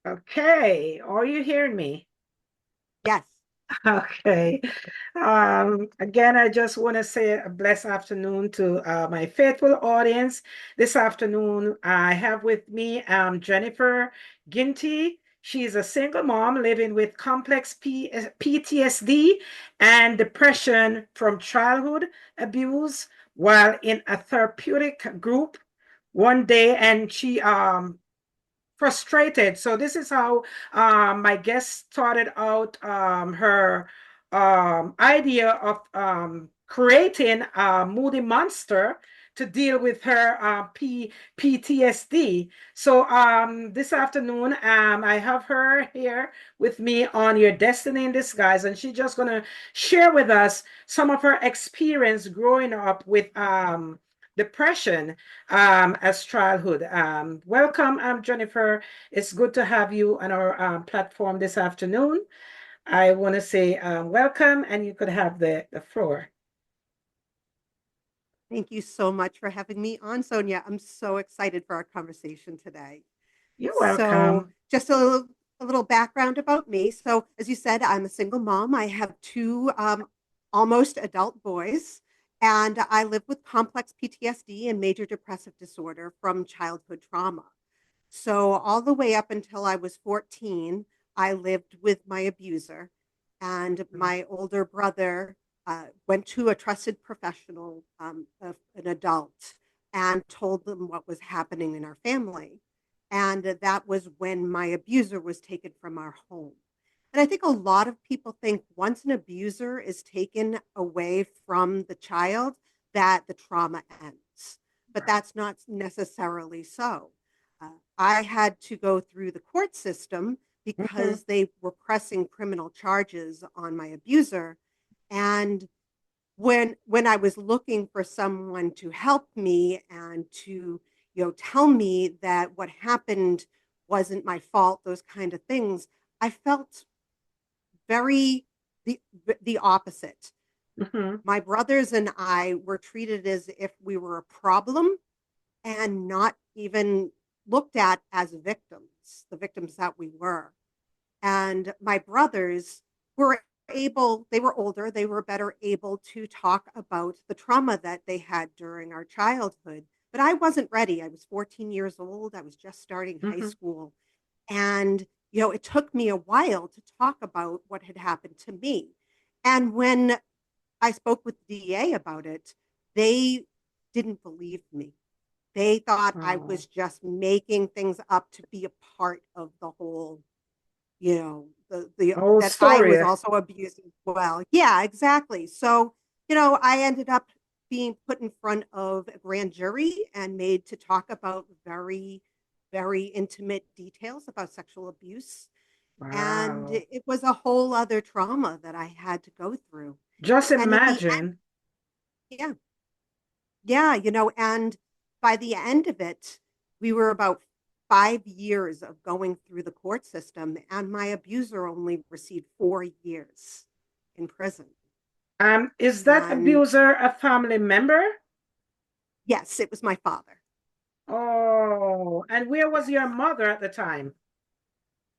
Okay, are you hearing me? Yes. Okay. Again, I just want to say a blessed afternoon to my faithful audience. This afternoon, I have with me Jennifer Ginty. She's a single mom living with complex PTSD and depression from childhood abuse while in a therapeutic group one day, and she frustrated. So this is how my guest started out her idea of creating a Moody Monster to deal with her PTSD. So this afternoon, I have her here with me on Your Destiny in Disguise, and she's just going to share with us some of her experience growing up with depression as childhood. Welcome, Jennifer. It's good to have you on our platform this afternoon. I want to say welcome, and you could have the floor. Thank you so much for having me on, Sonia. I'm so excited for our conversation today. You're So, welcome. just a little background about me. So, as you said, I'm a single mom. I have two almost adult boys, and I live with complex PTSD and major depressive disorder from childhood trauma. So, all the way up until I was 14, I lived with my abuser, and my older brother went to a trusted professional, an adult, and told them what was happening in our family. And that was when my abuser was taken from our home. And I think a lot of people think once an abuser is taken away from the child, that the trauma ends. But that's not necessarily so. I had to go through the court system Mhm. because they were pressing criminal charges on my abuser. And when I was looking for someone to help me and to, tell me that what happened wasn't my fault, those kind of things, I felt very the the opposite. Mhm. My brothers and I were treated as if we were a problem and not even looked at as victims, the victims that we were. And my brothers were they were older, they were better able to talk about the trauma that they had during our childhood. But I wasn't ready. I was 14 years old. I was just starting high Mhm. school. And, it took me a while to talk about what had happened to me. And when I spoke with the DA about it, they didn't believe me. They thought I Oh, was just making things up to be a part of the whole, the whole that I was story. also abused as well. Yeah, exactly. So, I ended up being put in front of a grand jury and made to talk about very, very intimate details about sexual abuse. And Wow. it was a whole other trauma that I had to go through. Just And at the end, imagine. yeah, yeah, and by the end of it, we were about 5 years of going through the court system, and my abuser only received 4 years in prison. Is that And abuser a family member? yes, it was my father. Oh, and where was your Yes. mother at the time?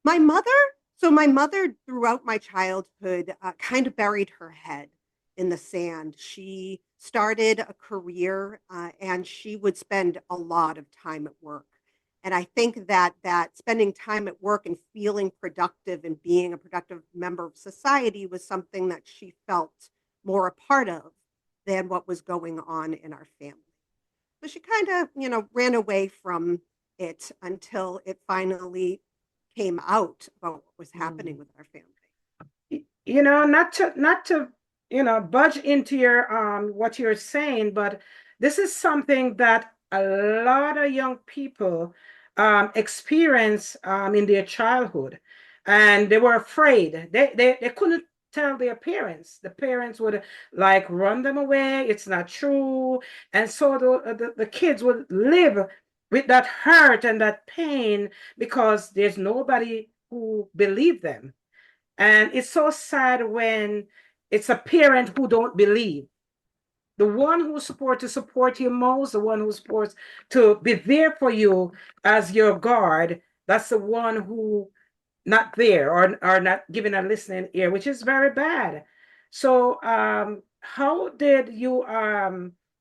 My mother, so my mother throughout my childhood kind of buried her head in the sand. She started a career and she would spend a lot of time at work. And I think that spending time at work and feeling productive and being a productive member of society was something that she felt more a part of than what was going on in our family. So she kind of, ran away from it until it finally came out about what was happening Mm. with our family. Not to budge into your what you're saying, but this is something that a lot of young people experience in their childhood, and they were afraid. They couldn't tell their parents. The parents would like run them away. It's not true, and so the kids would live with that hurt and that pain because there's nobody who believed them. And it's so sad when it's a parent who don't believe. The one who's supposed to support you most, the one who's supposed to be there for you as your guard, that's the one who not there, or not giving a listening ear, which is very bad. So how did you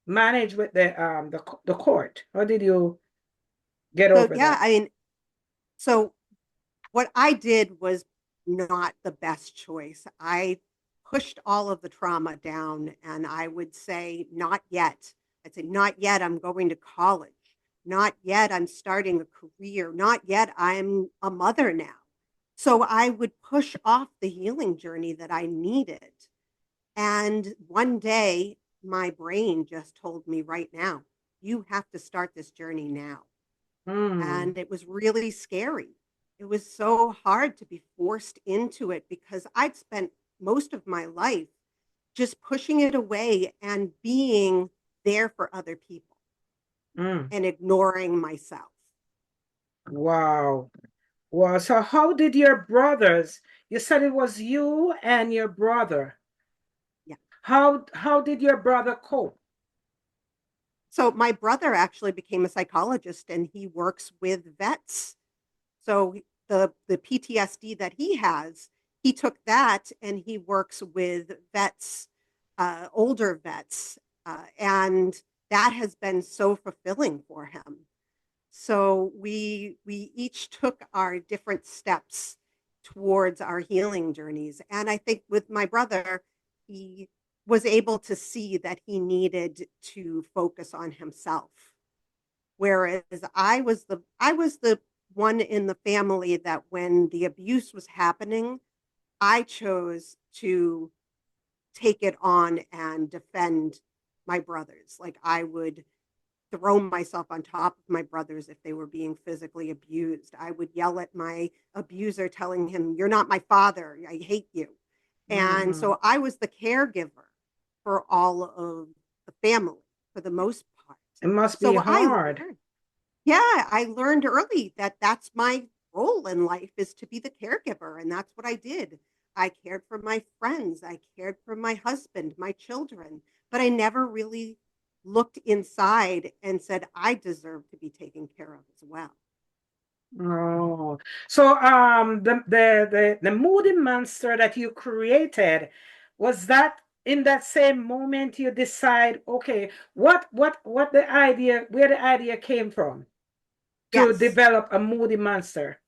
manage with the court? How did you get So over yeah, that? I mean, so what I did was not the best choice. I pushed all of the trauma down and I would say, not yet. I'd say, not yet, I'm going to college. Not yet, I'm starting a career. Not yet, I'm a mother now. So I would push off the healing journey that I needed. And one day, my brain just told me right now, you have to start this journey now. Hmm. And it was really scary. It was so hard to be forced into it because I'd spent most of my life just pushing it away and being there for other people Mm. and ignoring myself. Wow. Wow. So how did your brothers, you said it was you and your brother. Yeah. How did your brother cope? So my brother actually became a psychologist and he works with vets. So the PTSD that he has, he took that and he works with vets, older vets, and that has been so fulfilling for him. So we each took our different steps towards our healing journeys, and I think with my brother, he was able to see that he needed to focus on himself. Whereas I was the one in the family that when the abuse was happening, I chose to take it on and defend my brothers. Like I would throw myself on top of my brothers if they were being physically abused. I would yell at my abuser telling him, "You're not my father. I hate you." And Mm. so I was the caregiver for all of the family for the most part. It must be So I hard. learned yeah, I learned early that that's my role in life is to be the caregiver, and that's what I did. I cared for my friends, I cared for my husband, my children, but I never really looked inside and said I deserve to be taken care of as well. Oh, so the Moody Monster that you created, was that in that same moment you decide, okay, what the idea, where the idea came from to Yes. develop a Moody Monster?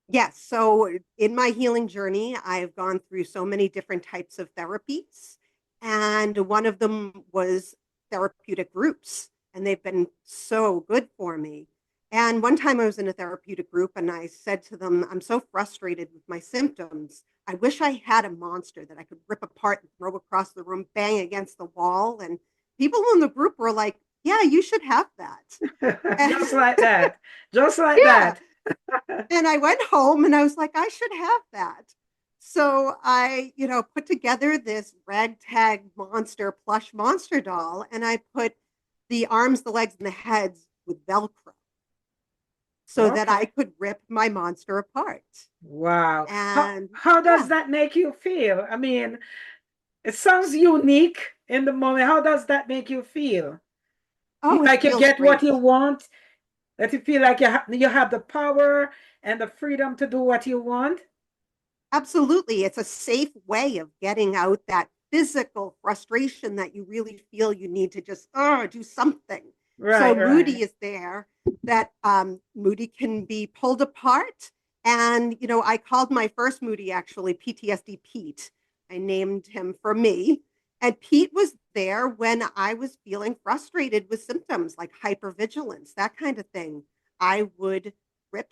Yes. So in my healing journey, I've gone through so many different types of therapies. And one of them was therapeutic groups. And they've been so good for me. And one time I was in a therapeutic group and I said to them, I'm so frustrated with my symptoms. I wish I had a monster that I could rip apart and throw across the room, bang against the wall. And people in the group were like, yeah, you should have that. And Just like that, just like yeah, that. and I went home and I was like, I should have that. So I, put together this ragtag monster plush monster doll and I put the arms, the legs, and the heads with Velcro so that I Okay. could rip my monster apart. Wow. And How does yeah, that make you feel? I mean, it sounds unique in the moment. How does that make you feel? Feel oh, it like you feels get what great. you want, that you feel like you have the power and the freedom to do what you want? Absolutely. It's a safe way of getting out that physical frustration that you really feel you need to just do something. So Right, Moody right. is there that Moody can be pulled apart. And, I called my first Moody actually PTSD Pete. I named him for me. And Pete was there when I was feeling frustrated with symptoms like hypervigilance, that kind of thing. I would rip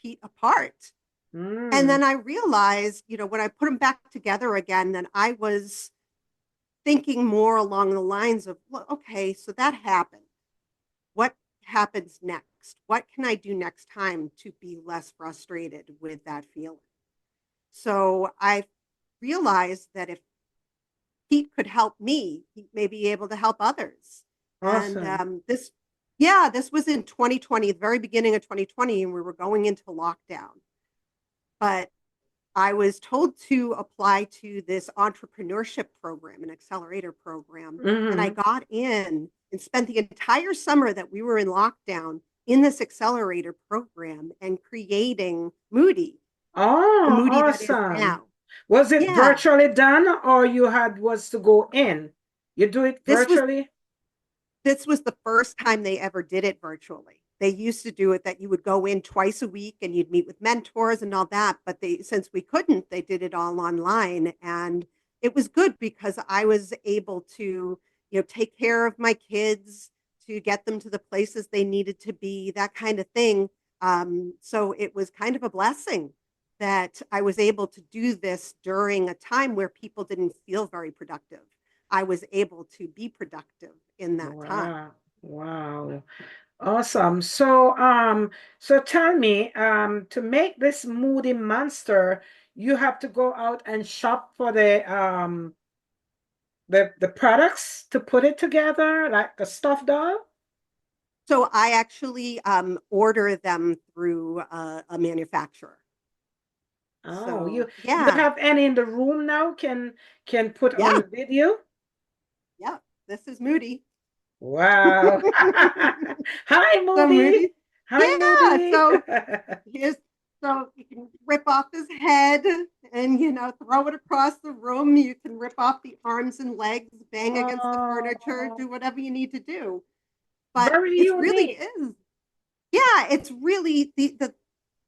Pete apart and Mm. then I realized, when I put them back together again, then I was thinking more along the lines of, well, okay, so that happened. What happens next? What can I do next time to be less frustrated with that feeling? So I realized that if Pete could help me, he may be able to help others. And Awesome. this was in 2020, the very beginning of 2020, and we were going into lockdown. But I was told to apply to this entrepreneurship program, an accelerator program, and I Hmm. got in and spent the entire summer that we were in lockdown in this accelerator program and creating Moody. the Oh, Moody that is awesome. now. Was it Yeah, virtually done or you had was to go in? You do it this was virtually? this was the first time they ever did it virtually. They used to do it that you would go in twice a week and you'd meet with mentors and all that, but they since we couldn't, they did it all online, and it was good because I was able to, take care of my kids, to get them to the places they needed to be, that kind of thing. So it was kind of a blessing that I was able to do this during a time where people didn't feel very productive. I was able to be productive in that time. Wow. Wow. Awesome. So tell me, to make this Moody Monster, you have to go out and shop for the products to put it together, like a stuffed doll? So I actually order them through a manufacturer. Oh, So you yeah, have any in the room now can put yeah, on video? yeah. This is Moody. Wow. Hi, So Moody. Moody, Hi, yeah. Moody. So here's so you can rip off his head and throw it across the room. You can rip off the arms and legs, bang against the furniture, Oh, do whatever you need to do. But very it's really unique. is. Yeah, it's really the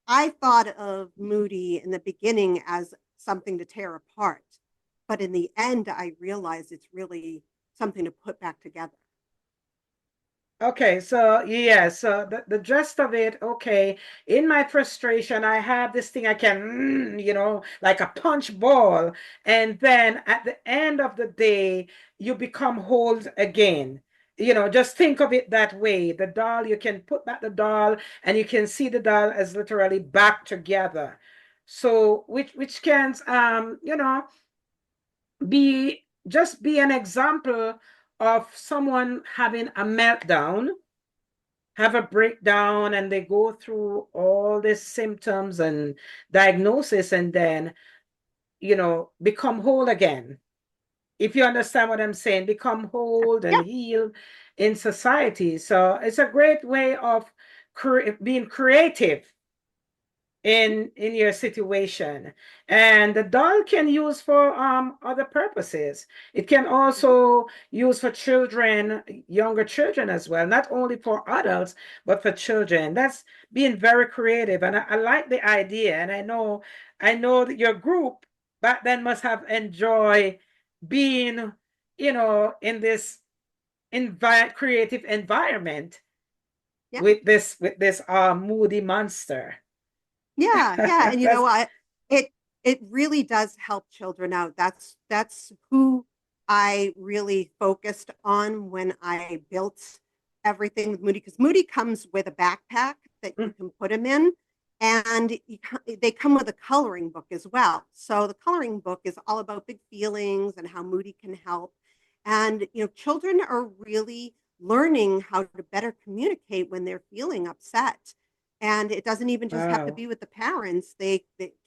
I thought of Moody in the beginning as something to tear apart, but in the end, I realized it's really something to put back together. Okay, so yeah, so the gist of it, okay, in my frustration, I have this thing I can, like a punch ball, and then at the end of the day, you become whole again. Just think of it that way. The doll, you can put back the doll, and you can see the doll as literally back together. So, which can, be an example of someone having a meltdown, have a breakdown, and they go through all these symptoms and diagnosis, and then become whole again. If you understand what I'm saying, become whole and Yeah, heal in society. So it's a great way of being creative in your situation. And the doll can use for other purposes. It can mhm, also use for children, younger children as well, not only for adults but for children. That's being very creative, and I like the idea. And I know that your group back then must have enjoyed being, in this creative environment yeah, with this Moody Monster. yeah, yeah. And That's it really does help children out. That's who I really focused on when I built everything with Moody, because Moody comes with a backpack that you mm, can put him in, and they come with a coloring book as well. So the coloring book is all about big feelings and how Moody can help. And children are really learning how to better communicate when they're feeling upset, and it doesn't even just have to wow. be with the parents. The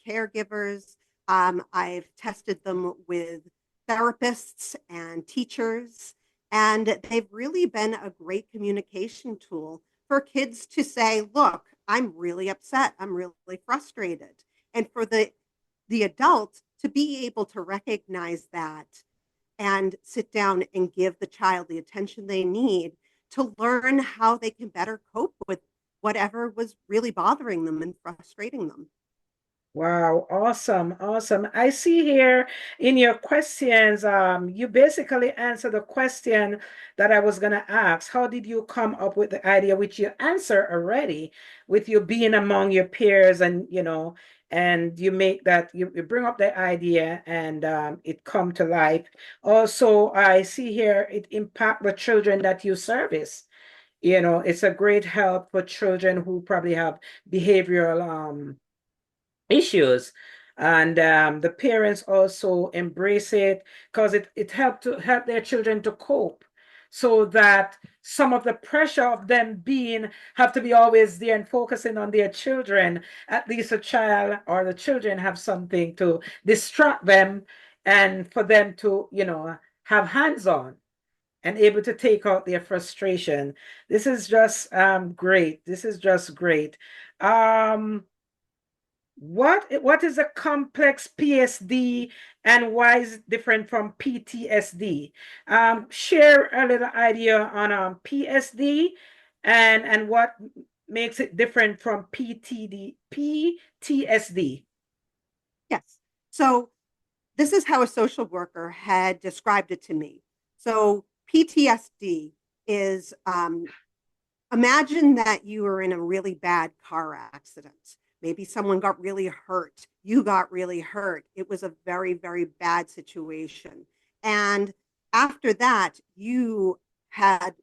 caregivers. I've tested them with therapists and teachers, and they've really been a great communication tool for kids to say, "Look, I'm really upset. I'm really frustrated," and for the adult to be able to recognize that and sit down and give the child the attention they need to learn how they can better cope with whatever was really bothering them and frustrating them. Wow, awesome, awesome. I see here in your questions, you basically answered the question that I was going to ask. How did you come up with the idea, which you answer already, with you being among your peers, and you make that, you bring up the idea, and it come to life. Also, I see here it impact the children that you service. It's a great help for children who probably have behavioral issues, and the parents also embrace it because it helped to help their children to cope, so that some of the pressure of them being have to be always there and focusing on their children, at least a child or the children have something to distract them, and for them to have hands on and able to take out their frustration. This is just great. This is just great. um what is a complex PSD and why is it different from PTSD? Share a little idea on PSD and what makes it different from PTSD. Yes. So this is how a social worker had described it to me. So PTSD is imagine that you were in a really bad car accident. Maybe someone got really hurt. You got really hurt. It was a very, very bad situation. And after that, you had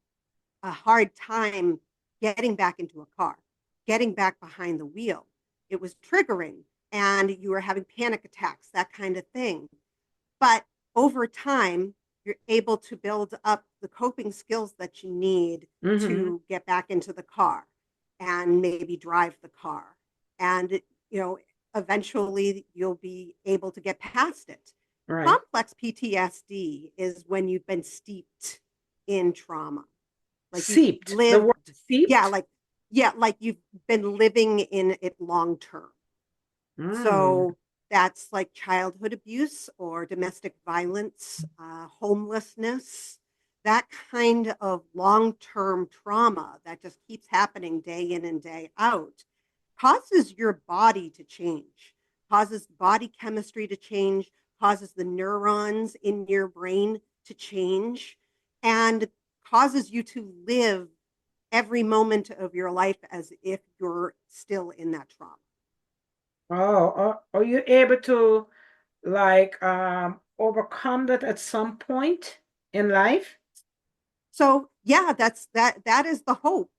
a hard time getting back into a car, getting back behind the wheel. It was triggering and you were having panic attacks, that kind of thing. But over time, you're able to build up the coping skills that you need Mm-hmm. to get back into the car and maybe drive the car. And, you know, eventually you'll be able to get past it. Right. Complex PTSD is when you've been steeped in trauma. Like you've Seeped. The word lived, yeah, seeped. like, yeah, like you've been living in it long term. Mm. So that's like childhood abuse or domestic violence, homelessness, that kind of long term trauma that just keeps happening day in and day out causes your body to change, causes body chemistry to change, causes the neurons in your brain to change, and causes you to live every moment of your life as if you're still in that trauma. Oh, are you able to like overcome that at some point in life? So yeah, that is the hope.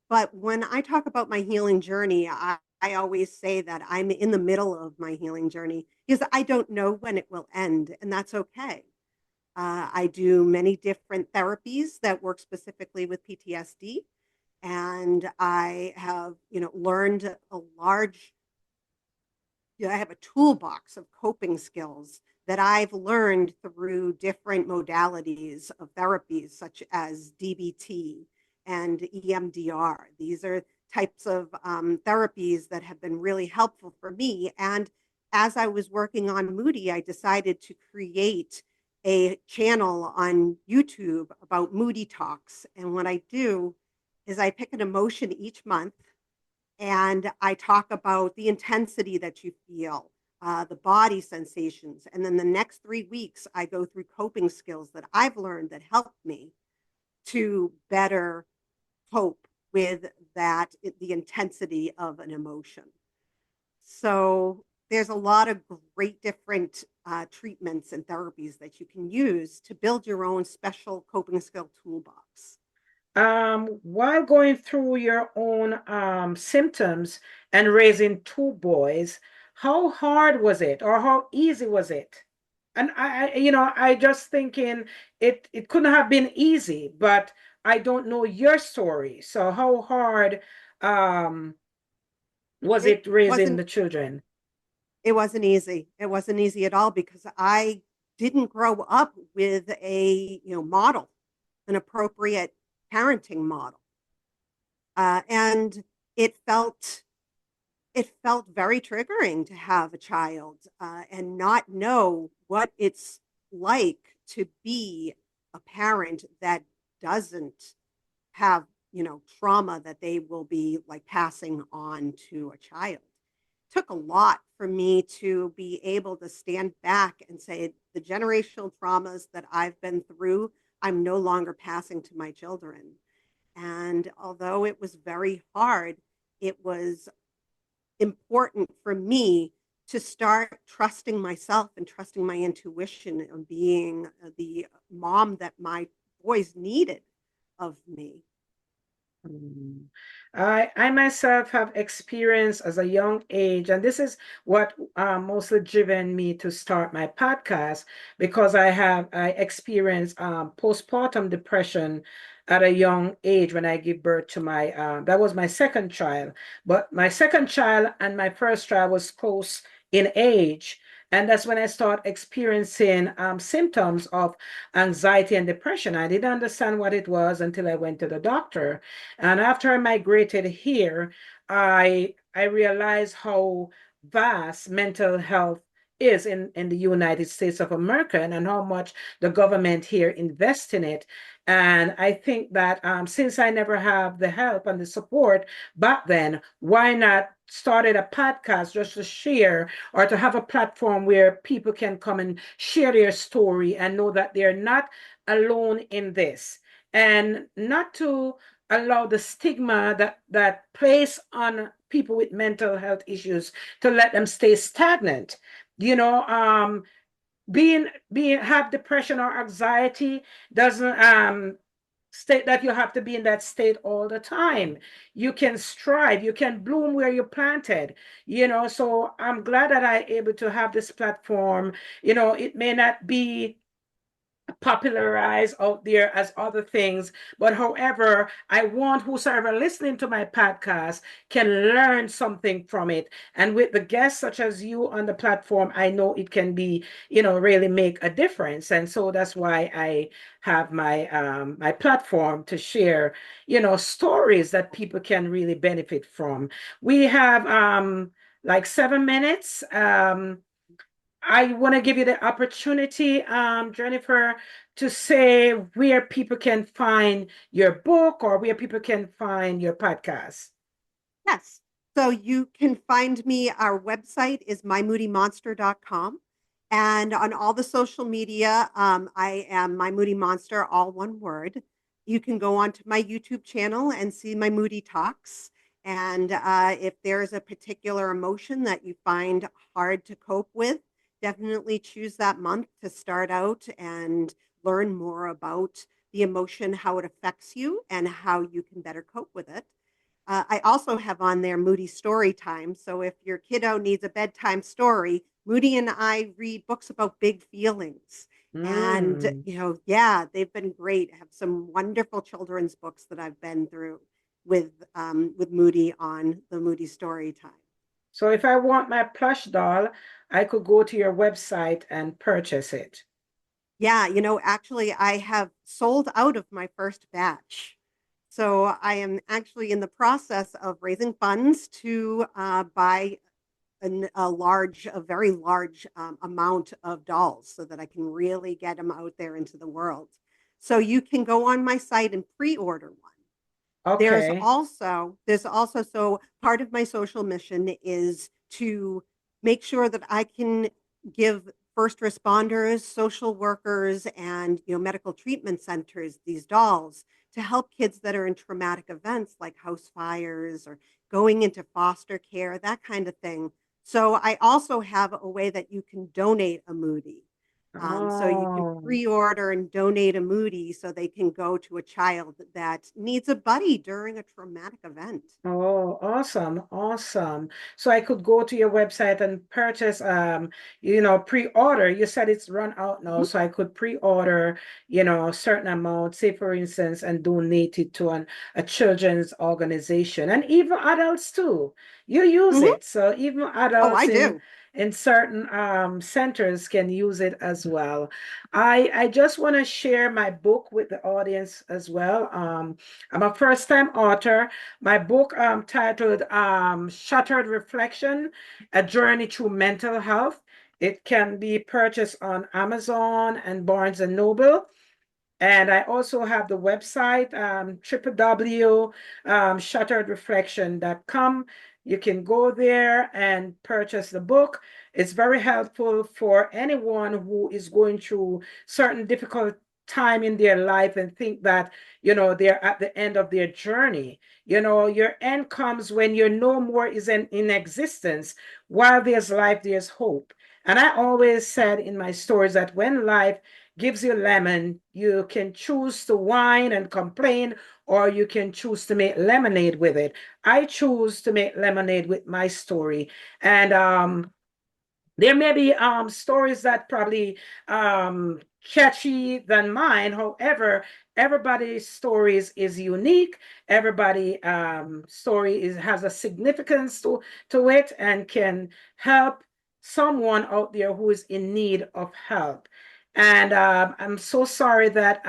But when I talk about my healing journey, I always say that I'm in the middle of my healing journey because I don't know when it will end, and that's okay. I do many different therapies that work specifically with PTSD, and I have, learned a large I have a toolbox of coping skills that I've learned through different modalities of therapies, such as DBT and EMDR. These are types of therapies that have been really helpful for me. And as I was working on Moody, I decided to create a channel on YouTube about Moody Talks. And what I do is I pick an emotion each month and I talk about the intensity that you feel, the body sensations. And then the next 3 weeks, I go through coping skills that I've learned that help me to better cope with the intensity of an emotion. So there's a lot of great different treatments and therapies that you can use to build your own special coping skill toolbox. While going through your own symptoms and raising two boys, how hard was it or how easy was it? And I just thinking it couldn't have been easy, but I don't know your story. So how hard um was It it raising wasn't the children? It wasn't easy. It wasn't easy at all because I didn't grow up with a, model, an appropriate parenting model. And it felt it felt very triggering to have a child and not know what it's like to be a parent that doesn't have, trauma that they will be like passing on to a child. It took a lot for me to be able to stand back and say the generational traumas that I've been through, I'm no longer passing to my children. And although it was very hard, it was important for me to start trusting myself and trusting my intuition and being the mom that my boys needed of me. Mm. I myself have experienced as a young age, and this is what mostly driven me to start my podcast because I experienced postpartum depression at a young age when I give birth to my that was my second child, but my second child and my first child was close in age. And that's when I start experiencing symptoms of anxiety and depression. I didn't understand what it was until I went to the doctor, and after I migrated here, I realized how vast mental health is in the United States of America, and how much the government here invests in it. And I think that since I never have the help and the support back then, why not started a podcast just to share or to have a platform where people can come and share their story and know that they're not alone in this, and not to allow the stigma that place on people with mental health issues to let them stay stagnant. You know, being have depression or anxiety doesn't state that you have to be in that state all the time. You can strive, you can bloom where you're planted, so I'm glad that I'm able to have this platform. It may not be popularized out there as other things. But however, I want whosoever listening to my podcast can learn something from it. And with the guests such as you on the platform, I know it can be, really make a difference. And so that's why I have my platform to share, stories that people can really benefit from. We have like 7 minutes. I want to give you the opportunity, Jennifer, to say where people can find your book or where people can find your podcast. Yes. So you can find me. Our website is mymoodymonster.com. And on all the social media, I am My Moody Monster, all one word. You can go onto my YouTube channel and see my Moody Talks. And if there's a particular emotion that you find hard to cope with, definitely choose that month to start out and learn more about the emotion, how it affects you, and how you can better cope with it. I also have on there Moody Story Time. So if your kiddo needs a bedtime story, Moody and I read books about big feelings. And, Mm. yeah, they've been great. I have some wonderful children's books that I've been through with Moody on the Moody Story Time. So if I want my plush doll, I could go to your website and purchase it. Yeah, actually, I have sold out of my first batch. So I am actually in the process of raising funds to buy a very large amount of dolls so that I can really get them out there into the world. So you can go on my site and pre-order one. Okay. So part of my social mission is to make sure that I can give first responders, social workers, and medical treatment centers these dolls to help kids that are in traumatic events like house fires or going into foster care, that kind of thing. So I also have a way that you can donate a Moody. So you can Oh. pre-order and donate a Moody so they can go to a child that needs a buddy during a traumatic event. Oh, awesome, awesome. So I could go to your website and purchase, pre-order. You said it's run out now, Mhm, so I could pre-order, a certain amount, say for instance, and donate it to a children's organization, and even adults too. You use mhm. it. So even Oh, adults I in do. certain centers can use it as well. I just want to share my book with the audience as well. I'm a first-time author. My book titled Shattered Reflection, A Journey Through Mental Health. It can be purchased on Amazon and Barnes and Noble. And I also have the website, www.shutteredreflection.com. You can go there and purchase the book. It's very helpful for anyone who is going through certain difficult time in their life and think that, they're at the end of their journey. Your end comes when your no more is in existence. While there's life, there's hope. And I always said in my stories that when life gives you lemon, you can choose to whine and complain, or you can choose to make lemonade with it. I choose to make lemonade with my story. And there may be stories that probably catchy than mine. However, everybody's stories is unique. Everybody story has a significance to it and can help someone out there who is in need of help. And I'm so sorry that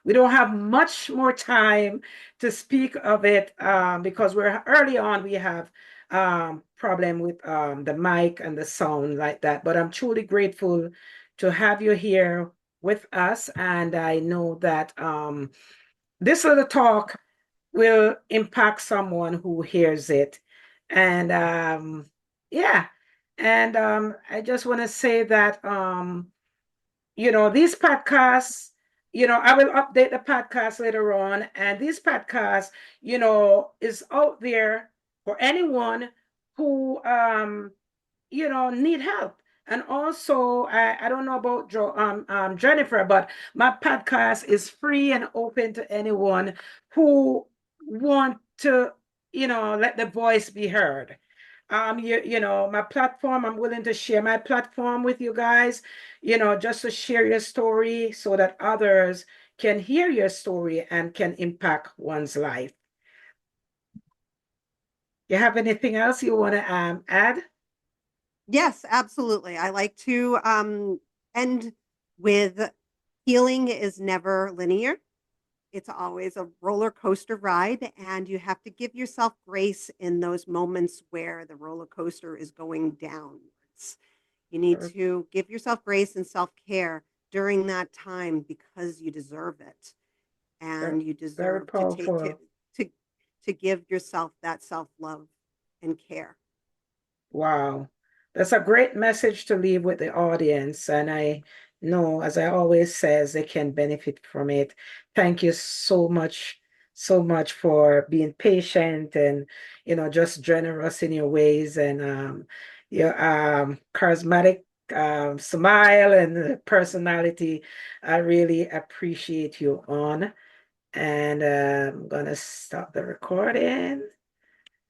we don't have much more time to speak of it because we're early on. We have problem with the mic and the sound like that. But I'm truly grateful to have you here with us, and I know that this little talk will impact someone who hears it. And yeah, and I just want to say that these podcasts, I will update the podcast later on, and these podcasts, is out there for anyone who need help. And also, I don't know about Jennifer, but my podcast is free and open to anyone who want to, let the voice be heard. My platform, I'm willing to share my platform with you guys, just to share your story so that others can hear your story and can impact one's life. You have anything else you want to add? Yes, absolutely. I like to end with healing is never linear. It's always a roller coaster ride, and you have to give yourself grace in those moments where the roller coaster is going downwards. You need to give yourself grace and self care during that time because you deserve it, Very, and you very deserve to take powerful. to to give yourself that self love and care. Wow. That's a great message to leave with the audience. And I know, as I always says, they can benefit from it. Thank you so much for being patient and, just generous in your ways and your charismatic smile and personality. I really appreciate you on. And I'm gonna stop the recording.